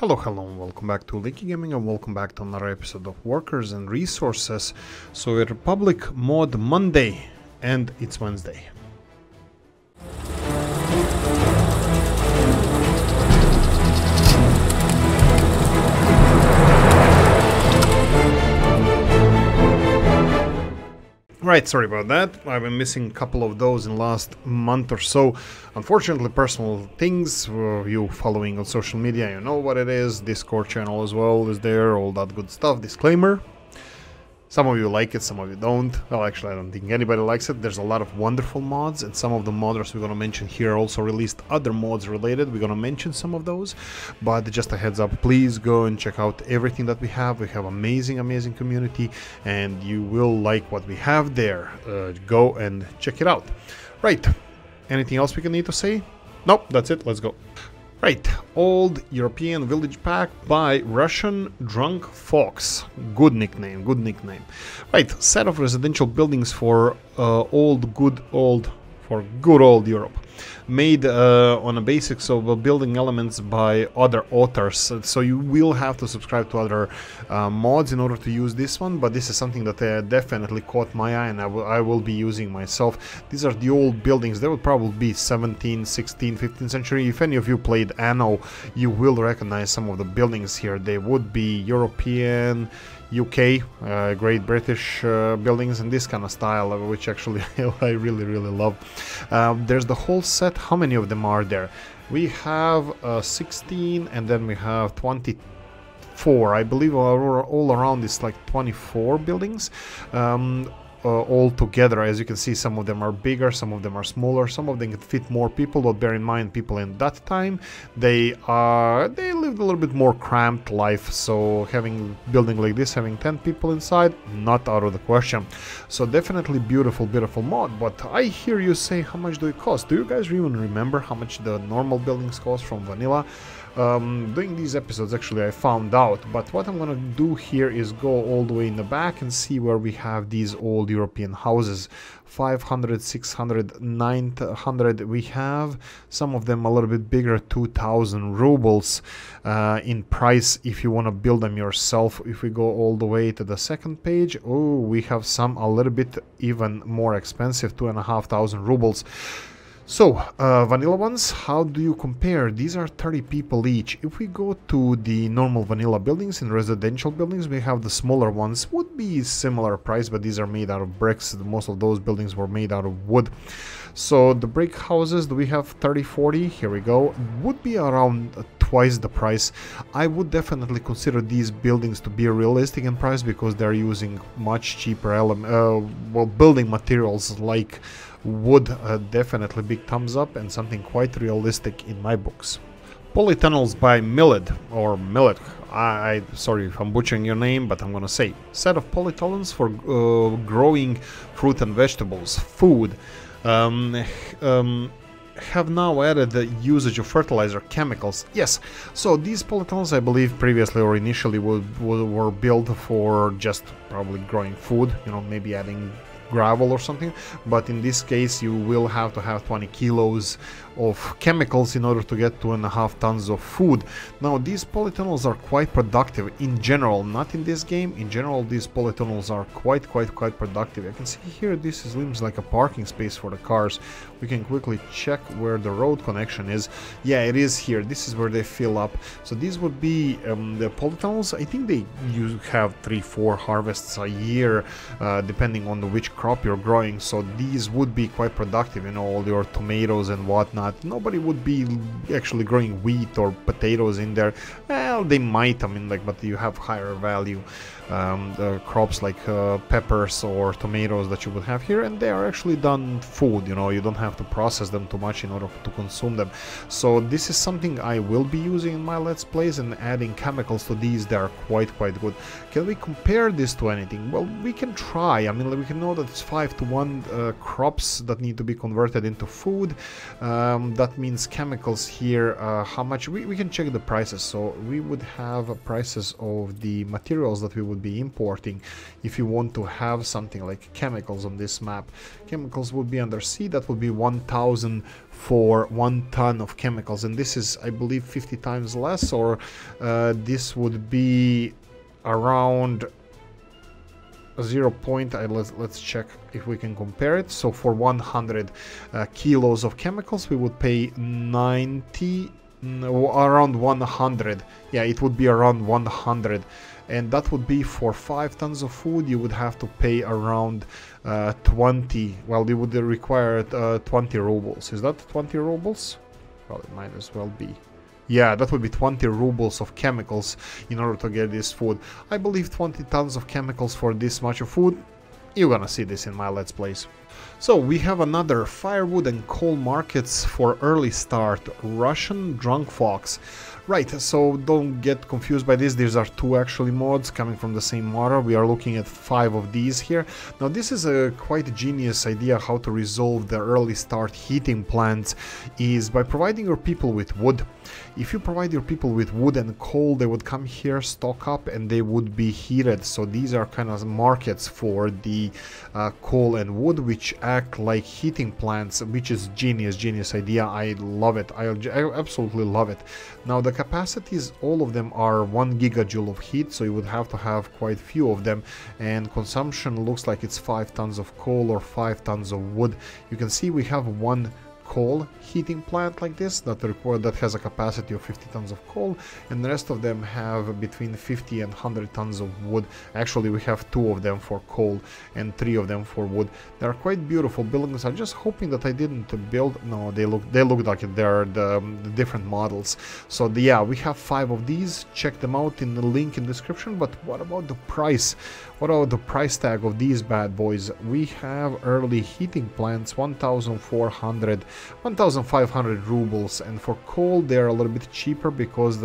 Hello, and welcome back to Oolykee Gaming, and welcome back to another episode of Workers and Resources. So, a Republic mod Monday, and it's Wednesday. Right, sorry about that. I've been missing a couple of those in the last month or so. Unfortunately, personal things. You following on social media, you know what it is. Discord channel as well is there, all that good stuff. Disclaimer. Some of you like it, some of you don't. Well, actually, I don't think anybody likes it. There's a lot of wonderful mods, and some of the modders we're going to mention here also released other mods related. We're going to mention some of those, but just a heads up, please go and check out everything that we have. We have amazing community, and you will like what we have there. Go and check it out. Right, anything else we can need to say? Nope, that's it, let's go. Right, Old European Village Pack by Russian Drunk Fox. Good nickname, good nickname. Right, set of residential buildings for good old Europe. Made on a basics of building elements by other authors. So you will have to subscribe to other mods in order to use this one, but this is something that definitely caught my eye, and I will be using myself. These are the old buildings. They would probably be 17th, 16th, 15th century. If any of you played Anno, you will recognize some of the buildings here. They would be European, UK, Great British buildings, and this kind of style, which actually I really love. There's the whole set. How many of them are there? We have 16, and then we have 24. I believe all around is like 24 buildings. All together. As you can see, some of them are bigger, some of them are smaller, some of them can fit more people, but bear in mind, people in that time, they lived a little bit more cramped life, so having building like this, having 10 people inside, not out of the question. So definitely beautiful mod. But I hear you say, how much do it cost? Do you guys even remember how much the normal buildings cost from vanilla? Doing these episodes, actually, I found out, but what I'm gonna do here is go all the way in the back and see where we have these old European houses. 500, 600, 900. We have some of them a little bit bigger, 2,000 rubles in price if you want to build them yourself. If we go all the way to the second page, oh, we have some a little bit even more expensive, 2,500 rubles. So, vanilla ones, how do you compare? These are 30 people each. If we go to the normal vanilla buildings, in residential buildings, we have the smaller ones, would be similar price, but these are made out of bricks. Most of those buildings were made out of wood. So, the brick houses, do we have 30, 40? Here we go. Would be around twice the price. I would definitely consider these buildings to be realistic in price because they're using much cheaper building materials like wood. Definitely big thumbs up, and something quite realistic in my books. Polytunnels by Millet, or Millet. I sorry if I'm butchering your name, but I'm gonna say set of polytunnels for growing fruit and vegetables, food. Have now added the usage of fertilizer chemicals. Yes, so these polytunnels, I believe, previously or initially were built for just probably growing food, you know, maybe adding gravel or something, but in this case you will have to have 20 kilos of chemicals in order to get 2.5 tons of food. Now these polytunnels are quite productive in general, not in this game. In general, these polytunnels are quite productive. I can see here this seems like a parking space for the cars. We can quickly check where the road connection is. Yeah, it is here. This is where they fill up. So these would be the polytunnels. I think they have 3-4 harvests a year, depending on which crop you're growing. So these would be quite productive, you know, all your tomatoes and whatnot. Nobody would be actually growing wheat or potatoes in there. Well, they might, I mean, like, but you have higher value crops like peppers or tomatoes that you would have here, and they are actually done food, you know, you don't have to process them too much in order to consume them. So this is something I will be using in my Let's Plays, and adding chemicals to these, they are quite good. Can we compare this to anything? Well, we can try. I mean, we can know that it's 5 to 1 crops that need to be converted into food. That means chemicals here. How much? We can check the prices. So we would have prices of the materials that we would be importing if you want to have something like chemicals on this map. Chemicals would be under C. That would be 1,000 for 1 ton of chemicals, and this is, I believe, 50 times less, or this would be around 0. Let's check if we can compare it. So for 100 kilos of chemicals, we would pay 90, around 100. Yeah, it would be around 100. And that would be for 5 tons of food. You would have to pay around 20. Well, you would require 20 rubles. Is that 20 rubles? Well, it might as well be. Yeah, that would be 20 rubles of chemicals in order to get this food. I believe 20 tons of chemicals for this much of food. You're gonna see this in my Let's Plays. So we have another firewood and coal markets for early start. Russian Drunk Fox. Right, so don't get confused by this. These are 2 actually mods coming from the same modder. We are looking at 5 of these here. Now this is a quite genius idea how to resolve the early start heating plants, is by providing your people with wood. If you provide your people with wood and coal, they would come here, stock up, and they would be heated. So these are kind of markets for the coal and wood, which act like heating plants, which is genius idea. I love it. I absolutely love it. Now the capacities, all of them are 1 gigajoule of heat, so you would have to have quite few of them, and consumption looks like it's 5 tons of coal or 5 tons of wood. You can see we have 1 coal heating plant like this that has a capacity of 50 tons of coal, and the rest of them have between 50 and 100 tons of wood. Actually, we have 2 of them for coal and 3 of them for wood. They are quite beautiful buildings. I'm just hoping that I didn't build. No, they look like it. They're the different models. So yeah, we have 5 of these. Check them out in the link in the description. But what about the price? What about the price tag of these bad boys? We have early heating plants, 1,500 rubles, and for coal they're a little bit cheaper because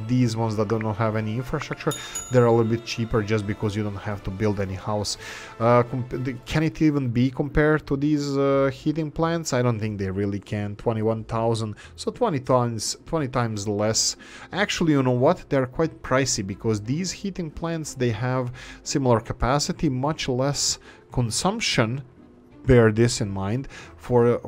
these ones that do not have any infrastructure, they're a little bit cheaper just because you don't have to build any house. Can it even be compared to these heating plants? I don't think they really can. 21,000, so 20 times less. Actually, you know what? They're quite pricey because these heating plants, they have similar capacity, much less consumption. Bear this in mind. For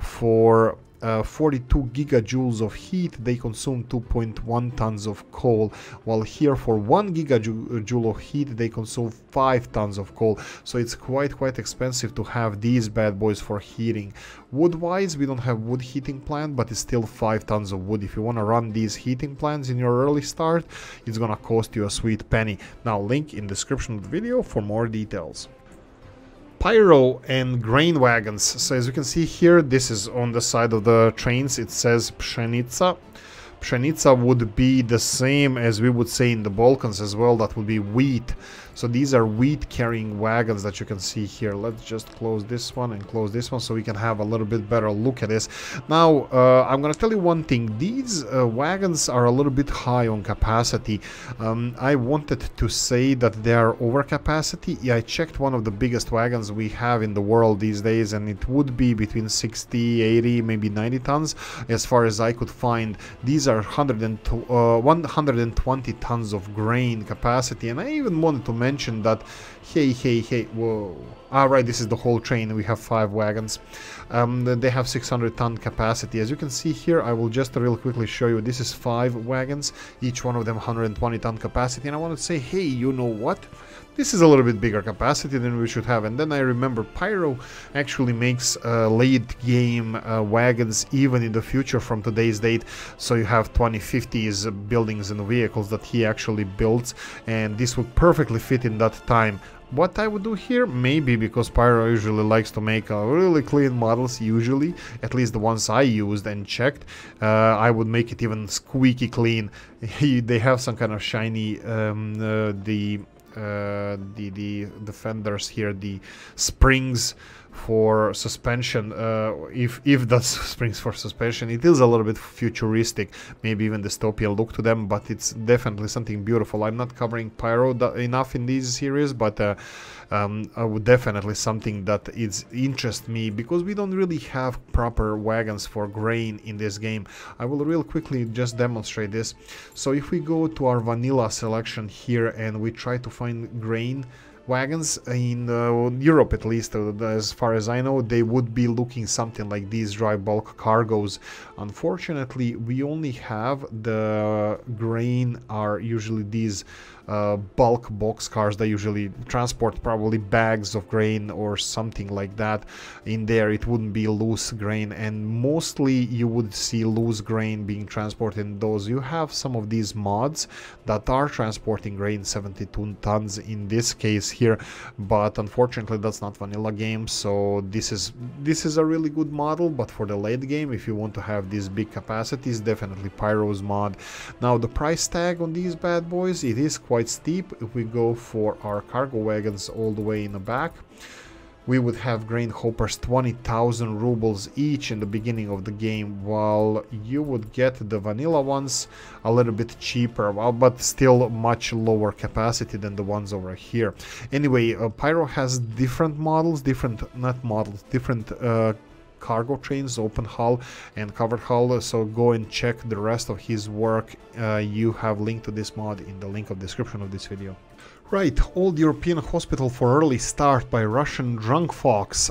42 gigajoules of heat, they consume 2.1 tons of coal, while here for 1 gigajoule of heat they consume 5 tons of coal. So it's quite expensive to have these bad boys for heating. Wood wise, we don't have wood heating plant, but it's still 5 tons of wood. If you want to run these heating plants in your early start, it's gonna cost you a sweet penny. Now link in description of the video for more details. Pyro and grain wagons. So as you can see here, this is on the side of the trains. It says pshenica. Pshenica would be the same as we would say in the Balkans as well. That would be wheat. So these are wheat carrying wagons that you can see here. Let's just close this one and close this one so we can have a little bit better look at this. Now, I'm gonna tell you one thing. These wagons are a little bit high on capacity. I wanted to say that they are over capacity. Yeah, I checked one of the biggest wagons we have in the world these days, and it would be between 60, 80, maybe 90 tons. As far as I could find, these are 120 tons of grain capacity, and I even wanted to mention that, hey, whoa. Alright, this is the whole train. We have 5 wagons. They have 600-ton capacity. As you can see here, I will just real quickly show you. This is 5 wagons, each one of them 120-ton capacity. And I want to say, hey, you know what? This is a little bit bigger capacity than we should have. And then I remember Pyro actually makes late game wagons even in the future from today's date. So you have 2050s buildings and vehicles that he actually builds, and this would perfectly fit in that time. What I would do here, maybe because Pyro usually likes to make really clean models, usually, at least the ones I used and checked, I would make it even squeaky clean. They have some kind of shiny, the fenders here, the springs for suspension, if that springs for suspension. It is a little bit futuristic, maybe even dystopian look to them, but it's definitely something beautiful. I'm not covering pyro enough in this series, but I would definitely something that is interest me, because we don't really have proper wagons for grain in this game. I will real quickly just demonstrate this. So if we go to our vanilla selection here and we try to find grain wagons in Europe, at least as far as I know, they would be looking something like these dry bulk cargos. Unfortunately, we only have the grain are usually these bulk box cars that usually transport probably bags of grain or something like that in there. It wouldn't be loose grain, and mostly you would see loose grain being transported in those. You have some of these mods that are transporting grain 72 tons in this case here, but unfortunately that's not vanilla game. So this is a really good model, but for the late game, if you want to have these big capacities, definitely Pyro's mod. Now the price tag on these bad boys, it is quite steep. If we go for our cargo wagons all the way in the back, we would have grain hoppers 20,000 rubles each in the beginning of the game, while you would get the vanilla ones a little bit cheaper, well, but still much lower capacity than the ones over here. Anyway, Pyro has different models, different cargo trains, open hull and covered hull, so go and check the rest of his work. You have link to this mod in the link of description of this video. Right, Old European Hospital for Early Start by Russian Drunk Fox.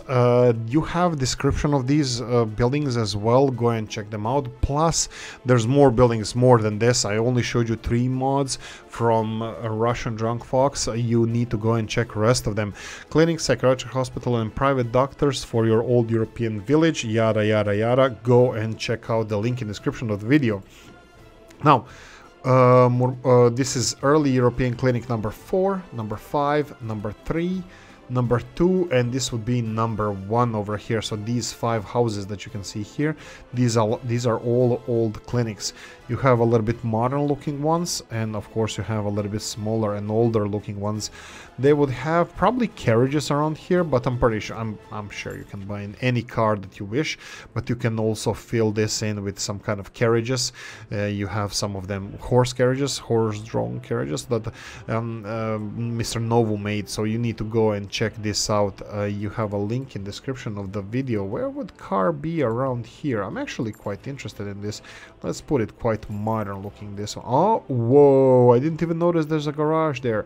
You have description of these buildings as well, go and check them out. Plus, there's more buildings more than this. I only showed you 3 mods from Russian Drunk Fox. You need to go and check the rest of them. Clinic, psychiatric hospital and private doctors for your Old European village, yada yada yada. Go and check out the link in the description of the video. Now, this is early European clinic number 4, number 5, number 3, number 2, and this would be number 1 over here. So these 5 houses that you can see here, these are all old clinics. You have a little bit modern looking ones, and of course you have a little bit smaller and older looking ones. They would have probably carriages around here, but I'm pretty sure, I'm sure you can buy in any car that you wish, but you can also fill this in with some kind of carriages. You have some of them horse carriages, horse-drawn carriages that Mr. Novo made, so you need to go and check this out. You have a link in description of the video. Where would car be around here? I'm actually quite interested in this. Let's put it quite modern looking, this one. Oh, whoa, I didn't even notice there's a garage there.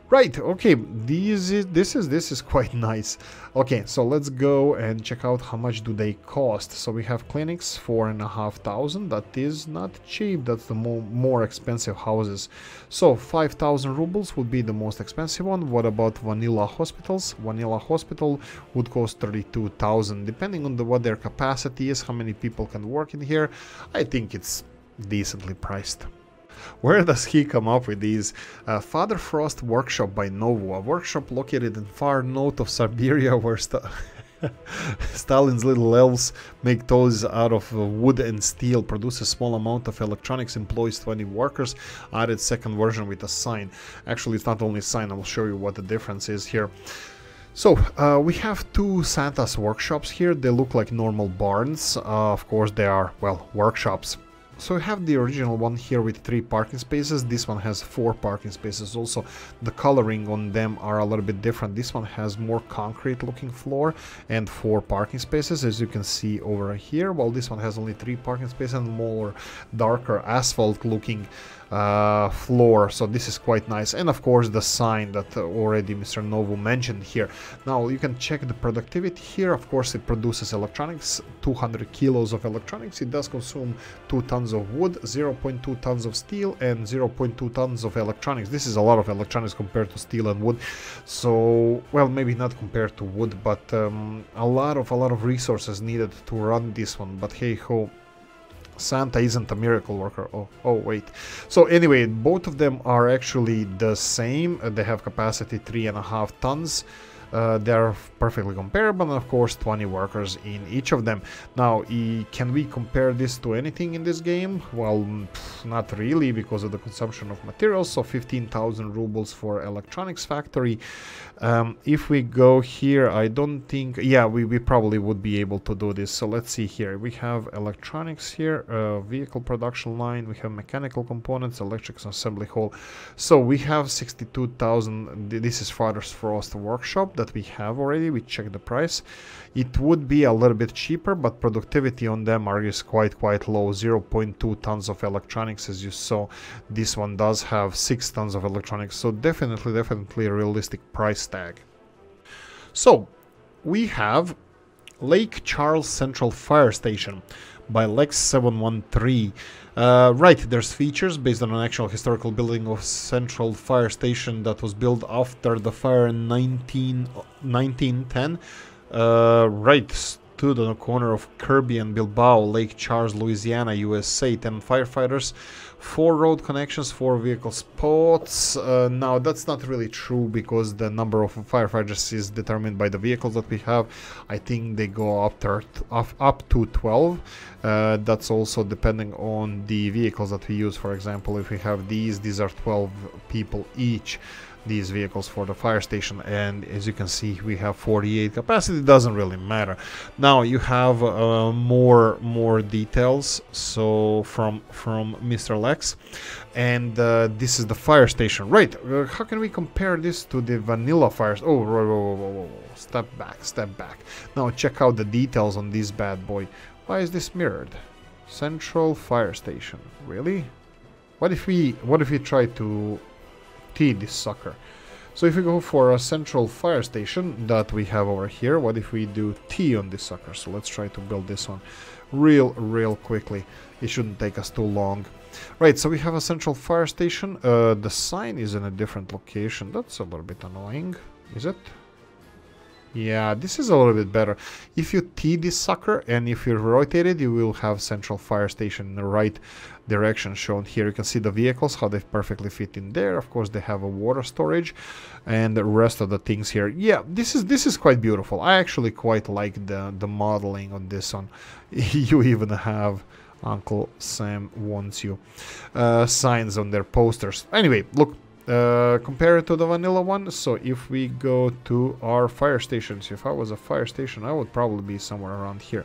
Right, okay, this is quite nice. Okay, so let's go and check out how much do they cost. So we have clinics 4,500. That is not cheap. That's the more expensive houses. So 5,000 rubles would be the most expensive one. What about vanilla hospitals? Vanilla hospital would cost 32,000, depending on what their capacity is, how many people can work in here. I think it's decently priced. Where does he come up with these? Father Frost Workshop by Novo, a workshop located in far north of Siberia, where Stalin's little elves make toys out of wood and steel, produce a small amount of electronics, employs 20 workers, added second version with a sign. Actually, it's not only a sign, I will show you what the difference is here. So, we have 2 Santa's workshops here. They look like normal barns. Of course, they are, well, workshops. So we have the original one here with 3 parking spaces. This one has 4 parking spaces. Also, the coloring on them are a little bit different. This one has more concrete looking floor and 4 parking spaces, as you can see over here, while this one has only 3 parking spaces and more darker asphalt looking floor. So this is quite nice, and of course the sign that already Mr. Novo mentioned here. Now you can check the productivity here. Of course it produces electronics, 200 kilos of electronics. It does consume 2 tons of wood, 0.2 tons of steel and 0.2 tons of electronics. This is a lot of electronics compared to steel and wood. So, well, maybe not compared to wood, but a lot of resources needed to run this one. But hey ho, Santa isn't a miracle worker. Oh wait. So anyway, both of them are actually the same. They have capacity 3.5 tons. They're perfectly comparable, and of course 20 workers in each of them. Now, can we compare this to anything in this game? Well, not really, because of the consumption of materials. So 15,000 rubles for electronics factory. If we go here, I don't think, yeah, we probably would be able to do this. So let's see here. We have electronics here, vehicle production line, we have mechanical components, electrics assembly hall. So we have 62,000. This is Father's Frost workshop that we have already. We checked the price. It would be a little bit cheaper, but productivity on them is quite low. 0.2 tons of electronics, as you saw. This one does have 6 tons of electronics, so definitely a realistic price tag. So we have Lake Charles Central Fire Station by Lex 713. Right, there's features based on an actual historical building of Central Fire Station that was built after the fire in 1910. Right, stood on the corner of Kirby and Bilbao, Lake Charles, Louisiana, USA. 10 firefighters, 4 road connections, 4 vehicle spots. Now, that's not really true, because the number of firefighters is determined by the vehicles that we have. I think they go up to 12. That's also depending on the vehicles that we use. For example, if we have these are 12 people each, these vehicles for the fire station, and as you can see, we have 48 capacity. Doesn't really matter. Now you have more details, so from Mr. Lex, and this is the fire station, right? How can we compare this to the vanilla fires? Oh, whoa. Step back. Now check out the details on this bad boy. Why is this mirrored? Central fire station, really? What if we try to T this sucker? So if we go for a central fire station that we have over here, what if we do T on this sucker? So let's try to build this one real quickly. It shouldn't take us too long. Right, so we have a central fire station. The sign is in a different location. That's a little bit annoying, is it? Yeah, this is a little bit better. If you T this sucker and if you rotate it, you will have central fire station in the right direction shown here. You can see the vehicles, how they perfectly fit in there. Of course, they have a water storage and the rest of the things here. Yeah, this is quite beautiful. I actually quite like the modeling on this one. You even have Uncle Sam wants you signs on their posters. Anyway, look. Compare it to the vanilla one. So if we go to our fire stations, if I was a fire station, I would probably be somewhere around here.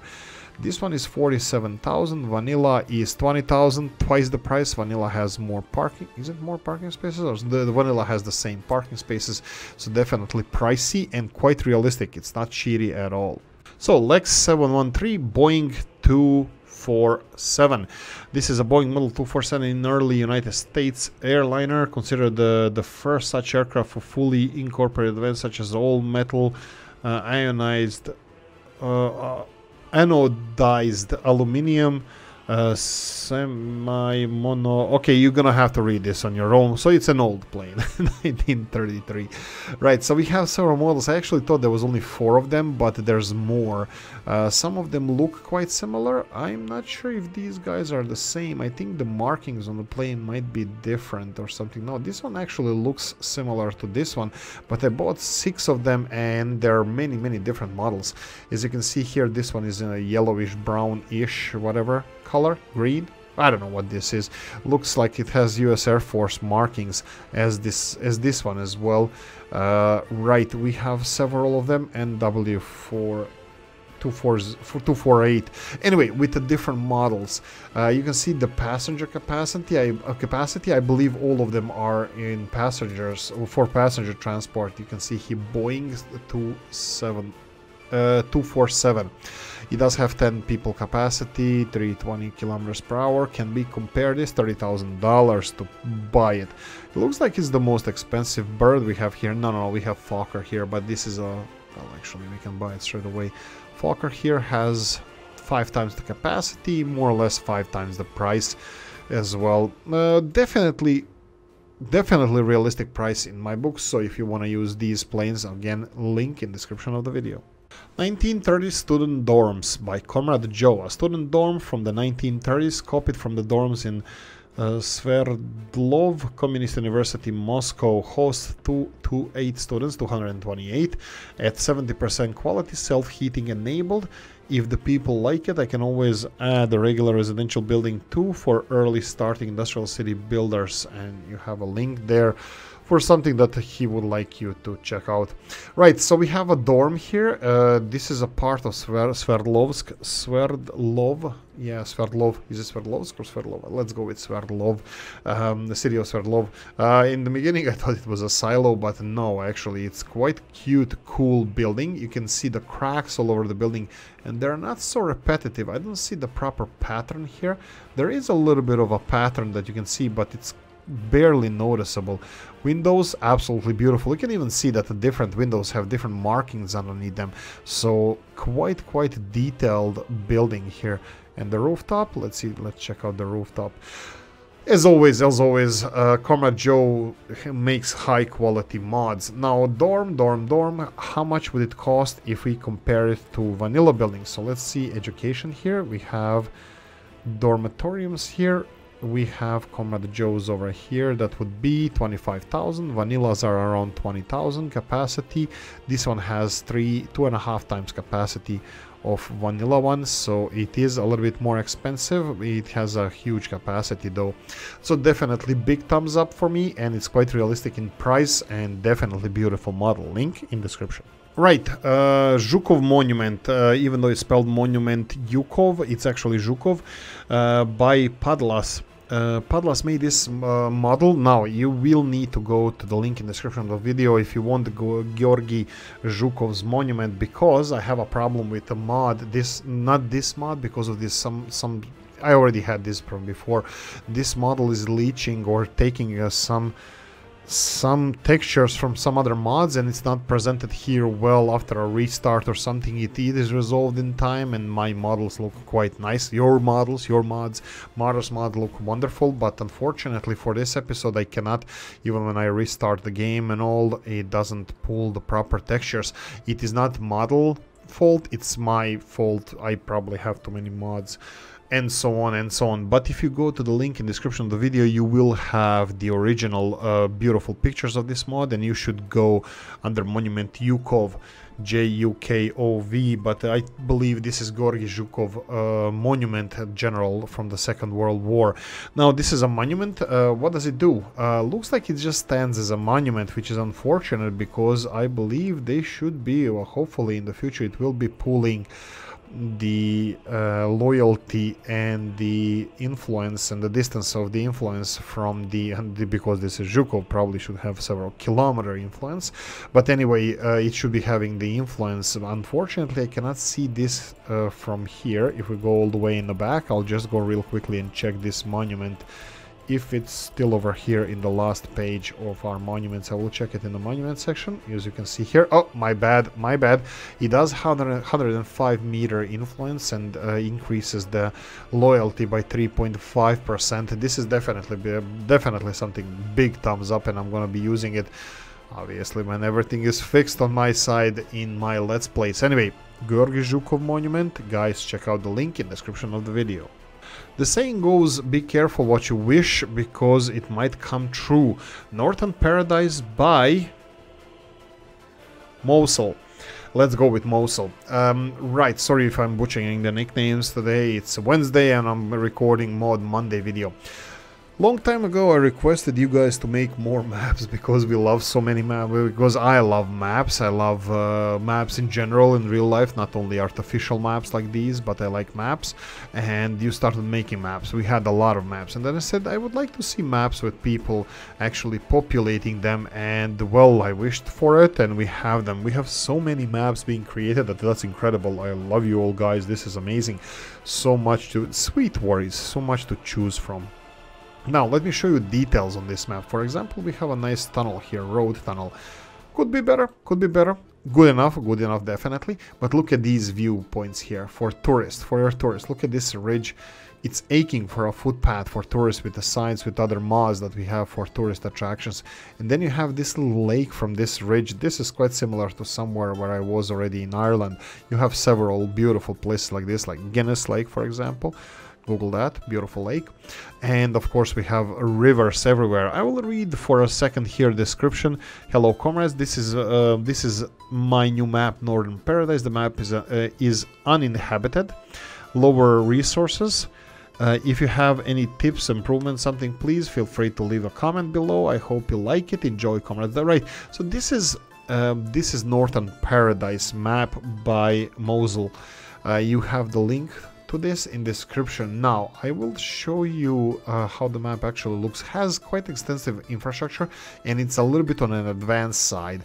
This one is 47,000. Vanilla is 20,000, twice the price. Vanilla has more parking. Is it more parking spaces? Or the vanilla has the same parking spaces. So definitely pricey and quite realistic. It's not cheaty at all. So Lex 713 Boeing 247. This is a Boeing Model 247 in early United States airliner, considered the first such aircraft for fully incorporated events such as all metal, anodized aluminum, semi-mono. Okay, you're gonna have to read this on your own. So it's an old plane, 1933. Right, so we have several models. I actually thought there was only 4 of them, but there's more. Some of them look quite similar. I'm not sure if these guys are the same. I think the markings on the plane might be different or something. No, this one actually looks similar to this one, but I bought 6 of them, and there are many different models. As you can see here, this one is in a yellowish, brownish, whatever color, green. I don't know what this is. Looks like it has US Air Force markings as this one as well. Right, we have several of them, and W248. Anyway, with the different models, you can see the passenger capacity. I believe all of them are in passengers or for passenger transport. You can see here Boeing 247. It does have 10 people capacity, 320 kilometers per hour. Can we compare this? $30,000 to buy it. It looks like it's the most expensive bird we have here. No, we have Fokker here, but this is a... Well, actually, we can buy it straight away. Fokker here has 5 times the capacity, more or less 5 times the price as well. Definitely realistic price in my books. So if you want to use these planes, again, link in description of the video. 1930s Student Dorms by Comrade Joe. A student dorm from the 1930s, copied from the dorms in Sverdlov Communist University Moscow hosts 228 students, 228 at 70% quality, self-heating enabled. If the people like it, I can always add a regular residential building too for early starting industrial city builders, and you have a link there for something that he would like you to check out. Right, so we have a dorm here. This is a part of Sverdlovsk. Sverdlov. Yeah, Sverdlov. Is it Sverdlovsk or Sverdlov? Let's go with Sverdlov. The city of Sverdlov. In the beginning I thought it was a silo, but no, actually it's quite cute, cool building. You can see the cracks all over the building, and they're not so repetitive. I don't see the proper pattern here. There is a little bit of a pattern that you can see, but it's barely noticeable. Windows, absolutely beautiful. You can even see that the different windows have different markings underneath them. So quite detailed building here. And the rooftop, let's see, let's check out the rooftop. As always, Comrade Joe makes high quality mods. Now, dorm, how much would it cost if we compare it to vanilla buildings? So let's see education here. We have dormitoriums here. We have Comrade Joe's over here. That would be 25,000. Vanillas are around 20,000 capacity. This one has 2.5 times capacity of vanilla ones, so it is a little bit more expensive. It has a huge capacity though, so definitely big thumbs up for me, and it's quite realistic in price and definitely beautiful model. Link in description. Right, Zhukov monument, even though it's spelled monument Jukov, it's actually Zhukov, by Padlas. Padlas made this model. Now you will need to go to the link in the description of the video if you want to go Georgy Zhukov's monument, because I have a problem with the mod. Not this mod, because of this some I already had this from before. This model is leeching or taking some textures from some other mods, and it's not presented here well after a restart or something. It is resolved in time, and my models look quite nice. Your mods, Mother's mod look wonderful, but unfortunately for this episode I cannot, even when I restart the game and all, it doesn't pull the proper textures. It is not model fault, it's my fault. I probably have too many mods, and so on and so on. But if you go to the link in the description of the video, you will have the original beautiful pictures of this mod, and you should go under monument Jukov, Jukov, but I believe this is Georgy Zhukov monument general from the Second World War. Now this is a monument. What does it do? Looks like it just stands as a monument, which is unfortunate, because I believe they should be, or hopefully in the future it will be pulling the loyalty and the influence and the distance of the influence from because this is Zhukov, probably should have several kilometer influence, but anyway, it should be having the influence. Unfortunately I cannot see this from here. If we go all the way in the back, I'll just go real quickly and check this monument. If it's still over here in the last page of our monuments, I will check it in the monument section. As you can see here, oh, my bad. It does 105 meter influence and increases the loyalty by 3.5%. This is definitely something big thumbs up, and I'm gonna be using it obviously when everything is fixed on my side in my Let's Plays. Anyway, Georgy Zhukov monument, guys, check out the link in the description of the video. The saying goes, be careful what you wish, because it might come true. Northern Paradise by Mosul. Let's go with Mosul. Right, sorry if I'm butchering the nicknames today. It's Wednesday and I'm recording Mod Monday video. Long time ago I requested you guys to make more maps, because we love so many maps, because I love maps. I love maps in general in real life, not only artificial maps like these, but I like maps. And you started making maps. We had a lot of maps, and then I said I would like to see maps with people actually populating them, and well, I wished for it, and we have them. We have so many maps being created that's incredible. I love you all, guys. This is amazing. So much to sweet worries, so much to choose from. Now let me show you details on this map. For example, we have a nice tunnel here, road tunnel. Could be better, good enough definitely. But look at these viewpoints here for tourists, for your tourists. Look at this ridge. It's aching for a footpath for tourists, with the signs, with other mods that we have for tourist attractions. And then you have this little lake from this ridge. This is quite similar to somewhere where I was already in Ireland. You have several beautiful places like this, like Guinness Lake, for example. Google that, beautiful lake. And of course we have rivers everywhere. I will read for a second here description. Hello comrades, this is my new map, Northern Paradise. The map is uninhabited, lower resources. If you have any tips, improvements, something, please feel free to leave a comment below. I hope you like it. Enjoy, comrades. Right, so this is Northern Paradise map by Mosul. You have the link to this in description. Now I will show you how the map actually looks. Has quite extensive infrastructure, and it's a little bit on an advanced side,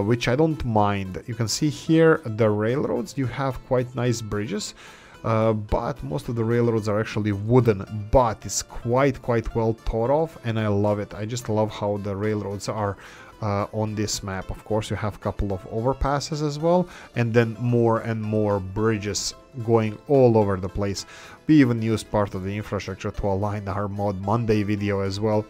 which I don't mind. You can see here the railroads. You have quite nice bridges, but most of the railroads are actually wooden, but it's quite well thought of, and I love it. I just love how the railroads are on this map. Of course you have a couple of overpasses as well, and then more and more bridges going all over the place. We even use part of the infrastructure to align our Mod Monday video as well.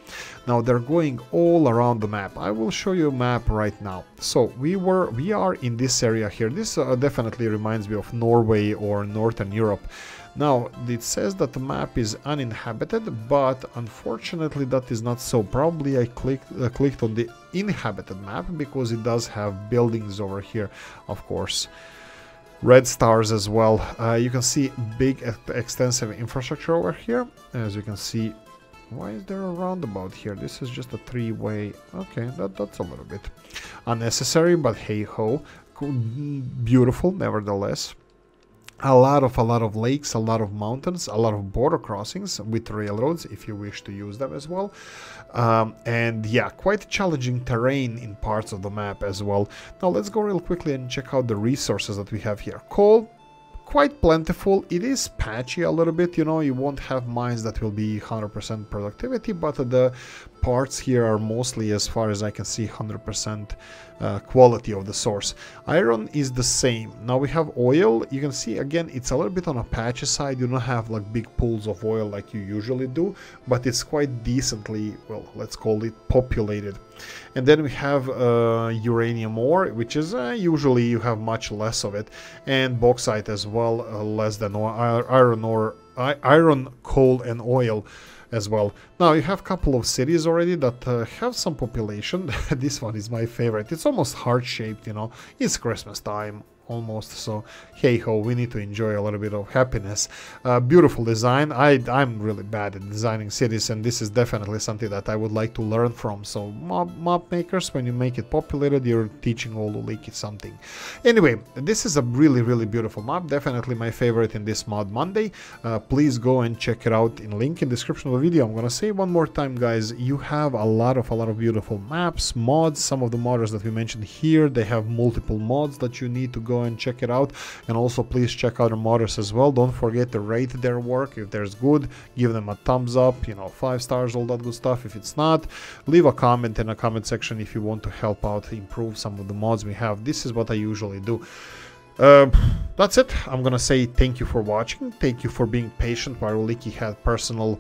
Now they're going all around the map. I will show you a map right now. So we are in this area here. This definitely reminds me of Norway or Northern Europe. Now it says that the map is uninhabited, but unfortunately that is not so. Probably I clicked on the inhabited map because it does have buildings over here, of course. Red stars as well. You can see big extensive infrastructure over here. As you can see, why is there a roundabout here? This is just a three-way. Okay, that's a little bit unnecessary, but hey ho, beautiful nevertheless. A lot of lakes, a lot of mountains, a lot of border crossings with railroads if you wish to use them as well. And yeah, quite challenging terrain in parts of the map as well. Now let's go real quickly and check out the resources that we have here. Coal, quite plentiful. It is patchy a little bit, you know, you won't have mines that will be 100% productivity, but the parts here are mostly, as far as I can see, 100% quality of the source. Iron is the same. Now we have oil. You can see again it's a little bit on a patchy side. You don't have like big pools of oil like you usually do, but it's quite decently, well, let's call it populated. And then we have uranium ore, which is usually you have much less of it, and bauxite as well, less than iron, coal and oil as well. Now you have a couple of cities already that have some population. This one is my favorite. It's almost heart-shaped, you know. It's Christmas time almost, so hey ho, we need to enjoy a little bit of happiness. Beautiful design. I'm really bad at designing cities, and this is definitely something that I would like to learn from. So map makers, when you make it populated, you're teaching all Oolykee something. Anyway, this is a really beautiful map, definitely my favorite in this Mod Monday. Please go and check it out in link in description of the video. I'm gonna say one more time, guys, you have a lot of beautiful maps, mods. Some of the modders that we mentioned here, they have multiple mods that you need to go and check it out. And also please check out the modders as well. Don't forget to rate their work. If there's good, give them a thumbs up, you know, 5 stars, all that good stuff. If it's not, leave a comment in the comment section if you want to help out improve some of the mods we have. This is what I usually do. That's it. I'm gonna say thank you for watching, thank you for being patient while Oolykee had personal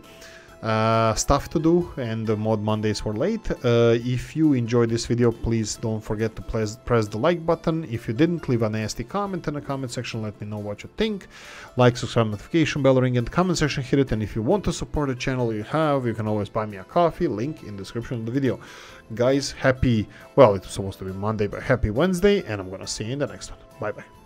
stuff to do and the Mod Mondays were late. If you enjoyed this video, please don't forget to press the like button. If you didn't, leave a nasty comment in the comment section, let me know what you think. Like, subscribe, notification bell, ring in the comment section, hit it. And if you want to support the channel, you can always buy me a coffee, link in the description of the video. Guys, happy, well, it's supposed to be Monday, but happy Wednesday, and I'm gonna see you in the next one. Bye bye.